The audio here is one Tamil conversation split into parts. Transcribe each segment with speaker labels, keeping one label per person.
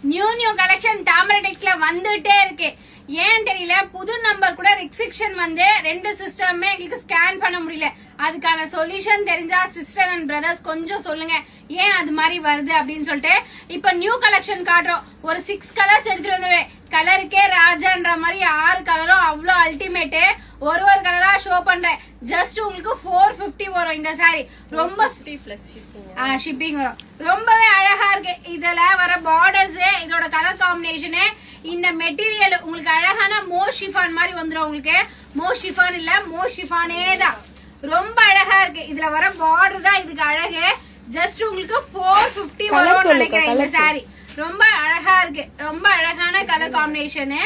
Speaker 1: நியூ கலெக்ஷன் தாமரை டெக்ஸ்ல வந்துட்டே இருக்கு. ஏன் தெரியல, புது நம்பர் கூட ரெஸ்ட்ரிக்ஷன் வந்து 2 சிஸ்டமே எங்களுக்கு ஸ்கேன் பண்ண முடியல. அதுக்கான சொல்யூஷன் தெரிஞ்சா சிஸ்டர் அண்ட் பிரதர்ஸ் கொஞ்சம் சொல்லுங்க, ஏன் அது மாதிரி வருது அப்படின்னு சொல்லிட்டு. இப்ப நியூ கலெக்ஷன் காட்டுறோம். ஒரு 6 கலர்ஸ் எடுத்துட்டு வந்து கலருக்கே ராஜான்ற மாதிரி 6 கலரும் அவ்வளோ அல்டிமேட். ஒரு கலரா ஷோ பண்றேன். ஜஸ்ட் உங்களுக்கு 450 வரும் இந்த சாரி. ரொம்ப ஷிப்பிங் வரும். ரொம்பவே அழகா இருக்கு. இதுல வர பார்டர்ஸ், இதோட கலர் காம்பினேஷன், இந்த மெட்டீரியல் உங்களுக்கு அழகான மோ ஷிஃபான் மாதிரி வந்துடும். உங்களுக்கு மோ ஷிஃபான் இல்ல, மோ ஷிஃபானே தான். ரொம்ப அழகா இருக்கு. இதுல வர பார்டர் தான் இதுக்கு அழகு. ஜஸ்ட் உங்களுக்கு 450 வரும் நினைக்கிறேன் இந்த சாரி. ரொம்ப அழகா இருக்கு. ரொம்ப அழகான கலர் காம்பினேஷன்.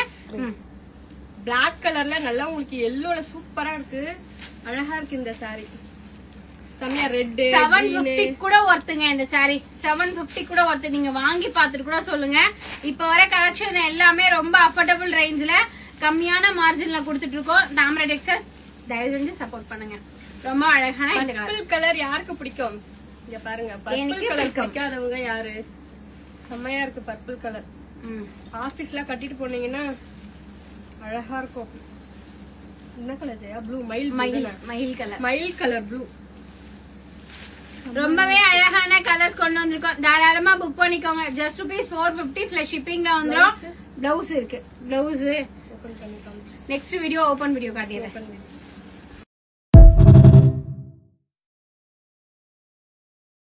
Speaker 2: பிளாக் கலர்ல நல்லா உங்களுக்கு எல்லோல சூப்பரா இருக்கு. அழகா இருக்கு இந்த சாரி. செமையா ரெட்
Speaker 1: 750 கூட ஒர்த்துங்க இந்த சாரி. 750 கூட ஒர்த்து. நீங்க வாங்கி பாத்துட்டு கூட சொல்லுங்க. இப்ப வர கலெக்ஷன் எல்லாமே ரொம்ப அஃபோர்டபுள் ரேஞ்ச்ல கம்மியான மார்ஜின்ல கொடுத்துட்டு இருக்கோம். தாமரை டெக்ஸ்டைல்ஸ் தயவு செஞ்சு சப்போர்ட் பண்ணுங்க. ரொம்ப அழகான இந்த
Speaker 2: பர்பிள் கலர் யாருக்கு பிடிக்கும்? இங்க பாருங்க, பர்பிள் கலர் பிடிக்காதவங்க யாரு? செம்மையா இருக்கு பர்பிள் கலர். ஆபீஸ்ல கட்டிட்டு போனீங்கன்னா அழகா இருக்கும். என்ன கலர் ஜெயா? ப்ளூ மயில் கலர் ப்ளூ.
Speaker 1: ரொம்பவே அழகான கலர்ஸ் கொண்டு வந்திருக்கோம். தாராளமா புக் பண்ணிக்கோங்க. ஜஸ்ட் ₹450 பிளஸ் ஷிப்பிங்ல வந்துரும். பிளவுஸ் இருக்கு. Blouse next video open video காட்டிடுறேன்.